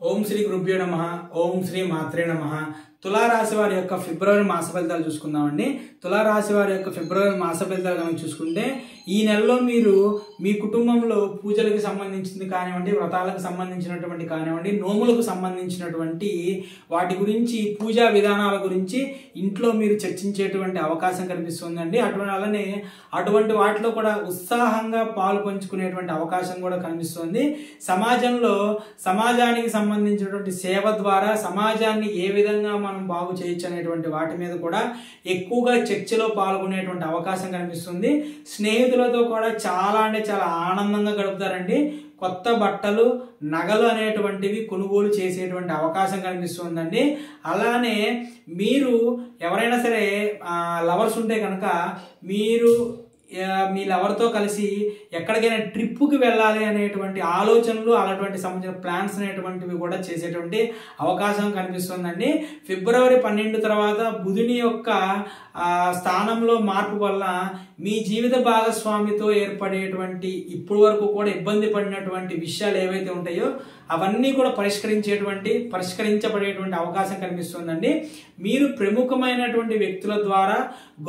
ఓం శ్రీ గురుభ్యో నమః. ఓం శ్రీ మాత్రే నమః. తులారాశి వారి యొక్క ఫిబ్రవరి మాస ఫలితాలు చూసుకుందామండి. తులారాశి వారి యొక్క ఫిబ్రవరి మాస ఫలితాలు కనుక చూసుకుంటే, ఈ నెలలో మీరు మీ కుటుంబంలో పూజలకు సంబంధించింది కానివ్వండి, వ్రతాలకు సంబంధించినటువంటి కానివ్వండి, నోములకు సంబంధించినటువంటి వాటి గురించి, పూజా విధానాల గురించి ఇంట్లో మీరు చర్చించేటువంటి అవకాశం కనిపిస్తుందండి. అలానే అటువంటి వాటిలో కూడా ఉత్సాహంగా పాలు పంచుకునేటువంటి అవకాశం కూడా కనిపిస్తుంది. సమాజానికి సంబంధించినటువంటి సేవ ద్వారా సమాజాన్ని ఏ విధంగా మనం బాగు చేయొచ్చు అనేటువంటి వాటి మీద కూడా ఎక్కువగా చర్చలో పాల్గొనేటువంటి అవకాశం కనిపిస్తుంది. స్నేహితులతో కూడా చాలా ఆనందంగా గడుపుతారండి. కొత్త బట్టలు, నగలు అనేటువంటివి కొనుగోలు చేసేటువంటి అవకాశం కనిపిస్తుందండి. అలానే మీరు ఎవరైనా సరే లవర్స్ ఉంటే కనుక మీరు మీ లవర్తో కలిసి ఎక్కడికైనా ట్రిప్పుకి వెళ్ళాలి అనేటువంటి ఆలోచనలు, అలాంటి సంబంధించిన ప్లాన్స్ అనేటువంటివి కూడా చేసేటువంటి అవకాశం కనిపిస్తుందండి. ఫిబ్రవరి 12 తర్వాత బుధుని యొక్క స్థానంలో మార్పు వల్ల మీ జీవిత భాగస్వామితో ఏర్పడేటువంటి ఇప్పటి వరకు కూడా ఇబ్బంది పడినటువంటి విషయాలు ఏవైతే ఉంటాయో అవన్నీ కూడా పరిష్కరించబడేటువంటి అవకాశం కనిపిస్తుందండి. మీరు ప్రముఖమైనటువంటి వ్యక్తుల ద్వారా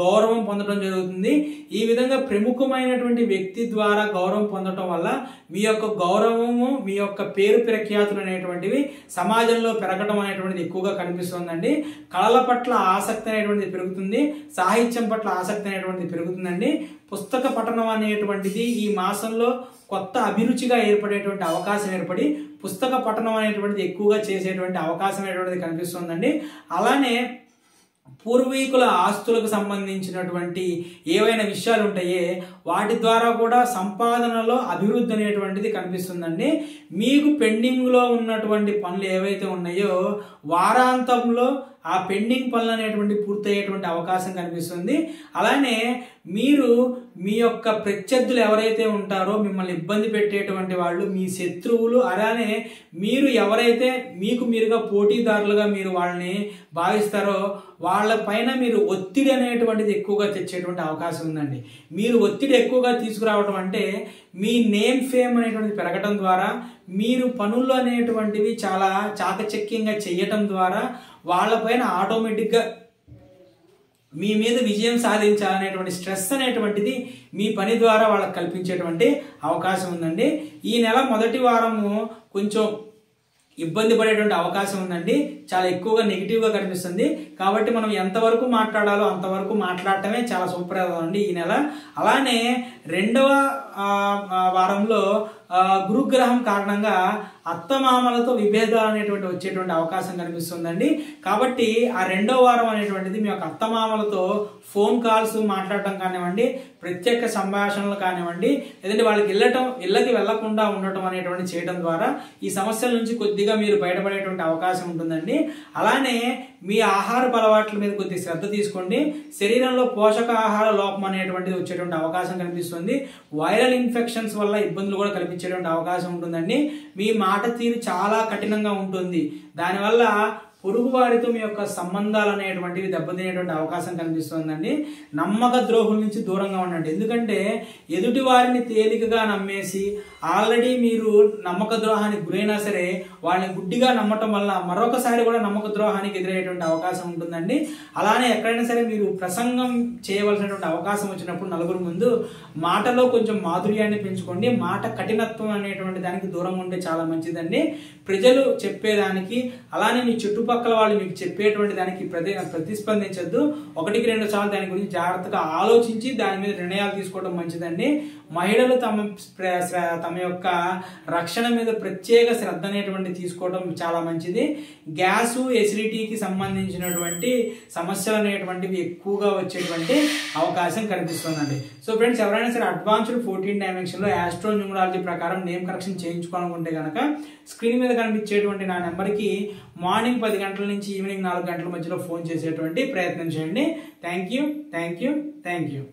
గౌరవం పొందడం జరుగుతుంది. ఈ విధంగా ప్రముఖమైనటువంటి వ్యక్తి ద్వారా గౌరవం పొందడం వల్ల మీ యొక్క గౌరవము, మీ యొక్క పేరు ప్రఖ్యాతులు అనేటువంటివి సమాజంలో పెరగడం అనేటువంటిది ఎక్కువగా కనిపిస్తుందండి. కళల పట్ల ఆసక్తి అనేటువంటిది పెరుగుతుంది. సాహిత్యం పట్ల ఆసక్తి అనేటువంటిది పెరుగుతుందండి. పుస్తక పఠనం అనేటువంటిది ఈ మాసంలో కొత్త అభిరుచిగా ఏర్పడేటువంటి అవకాశం ఏర్పడి పుస్తక పఠనం అనేటువంటిది ఎక్కువగా చేసేటువంటి అవకాశం అనేటువంటిది కనిపిస్తుందండి. అలానే పూర్వీకుల ఆస్తులకు సంబంధించినటువంటి ఏవైనా విషయాలు ఉంటాయే వాటి ద్వారా కూడా సంపాదనలో అభివృద్ధి అనేటువంటిది కనిపిస్తుందండి. మీకు పెండింగ్లో ఉన్నటువంటి పనులు ఏవైతే ఉన్నాయో వారాంతంలో ఆ పెండింగ్ పనులు అనేటువంటి పూర్తయ్యేటువంటి అవకాశం కనిపిస్తుంది. అలానే మీరు మీ యొక్క ప్రత్యర్థులు ఎవరైతే ఉంటారో, మిమ్మల్ని ఇబ్బంది పెట్టేటువంటి వాళ్ళు, మీ శత్రువులు, అలానే మీరు ఎవరైతే మీకు మీరుగా పోటీదారులుగా మీరు వాళ్ళని భావిస్తారో వాళ్ళ పైన మీరు ఒత్తిడి అనేటువంటిది ఎక్కువగా తెచ్చేటువంటి అవకాశం ఉందండి. మీరు ఒత్తిడి ఎక్కువగా తీసుకురావడం అంటే మీ నేమ్ ఫేమ్ అనేటువంటిది పెరగటం ద్వారా, మీరు పనులు అనేటువంటివి చాలా చాకచక్యంగా చేయటం ద్వారా వాళ్ళపైన ఆటోమేటిక్గా మీ మీద విజయం సాధించాలనేటువంటి స్ట్రెస్ అనేటువంటిది మీ పని ద్వారా వాళ్ళకి కల్పించేటువంటి అవకాశం ఉందండి. ఈ నెల మొదటి వారము కొంచెం ఇబ్బంది పడేటువంటి అవకాశం ఉందండి. చాలా ఎక్కువగా నెగిటివ్గా కనిపిస్తుంది. కాబట్టి మనం ఎంతవరకు మాట్లాడాలో అంతవరకు మాట్లాడటమే చాలా సూపర్గా అండి ఈ నెల. అలానే రెండవ వారంలో గురుగ్రహం కారణంగా అత్తమామలతో విభేదాలు అనేటువంటి వచ్చేటువంటి అవకాశం కనిపిస్తుందండి. కాబట్టి ఆ రెండవ వారం అనేటువంటిది మీ యొక్క అత్తమామలతో ఫోన్ కాల్స్ మాట్లాడటం కానివ్వండి, ప్రత్యేక సంభాషణలు కానివ్వండి, లేదంటే వాళ్ళకి ఇళ్ళకి వెళ్లకుండా ఉండటం అనేటువంటి చేయడం ద్వారా ఈ సమస్యల నుంచి కొద్దిగా మీరు బయటపడేటువంటి అవకాశం ఉంటుందండి. అలానే మీ ఆహారపు అలవాట్ల మీద కొద్దిగా శ్రద్ధ తీసుకోండి. శరీరంలో పోషకాహార లోపం అనేటువంటిది వచ్చేటువంటి అవకాశం కనిపిస్తుంది. వైరల్ ఇన్ఫెక్షన్స్ వల్ల ఇబ్బందులు కూడా కల్పించేటువంటి అవకాశం ఉంటుందండి. మీ మాట తీరు చాలా కఠినంగా ఉంటుంది. దానివల్ల పొరుగు వారితో మీ యొక్క సంబంధాలు అనేటువంటివి దెబ్బతినేటువంటి అవకాశం కనిపిస్తుందండి. నమ్మక ద్రోహుల నుంచి దూరంగా ఉండండి. ఎందుకంటే ఎదుటి వారిని తేలికగా నమ్మేసి ఆల్రెడీ మీరు నమ్మక ద్రోహానికి గురైనా సరే వాళ్ళని గుడ్డిగా నమ్మటం వల్ల మరొకసారి కూడా నమ్మక ద్రోహానికి ఎదురయ్యేటువంటి అవకాశం ఉంటుందండి. అలానే ఎక్కడైనా సరే మీరు ప్రసంగం చేయవలసినటువంటి అవకాశం వచ్చినప్పుడు నలుగురు ముందు మాటలో కొంచెం మాధుర్యాన్ని పెంచుకోండి. మాట కఠినత్వం అనేటువంటి దానికి దూరంగా ఉంటే చాలా మంచిదండి. ప్రజలు చెప్పేదానికి, అలానే మీ చుట్టుపక్కల వాళ్ళు మీకు చెప్పేటువంటి దానికి ప్రతిస్పందించద్దు. 1-2 సార్లు దాని గురించి జాగ్రత్తగా ఆలోచించి దాని మీద నిర్ణయాలు తీసుకోవడం మంచిదండి. మహిళలు తమ యొక్క రక్షణ మీద ప్రత్యేక శ్రద్ధ అనేటువంటి తీసుకోవడం చాలా మంచిది. గ్యాసు, ఎసిడిటీకి సంబంధించినటువంటి సమస్యలు అనేటువంటివి ఎక్కువగా వచ్చేటువంటి అవకాశం కనిపిస్తుందండి. సో ఫ్రెండ్స్, ఎవరైనా సరే అడ్వాన్స్డ్ 14 డైమెన్షన్లో ఆస్ట్రో న్యూమరాలజీ ప్రకారం నేమ్ కరెక్షన్ చేయించుకోవాలనుకుంటే కనుక స్క్రీన్ మీద కనిపించేటువంటి నా నెంబర్కి మార్నింగ్ 10 గంటల నుంచి ఈవినింగ్ 4 గంటల మధ్యలో ఫోన్ చేసేటువంటి ప్రయత్నం చేయండి. Thank you.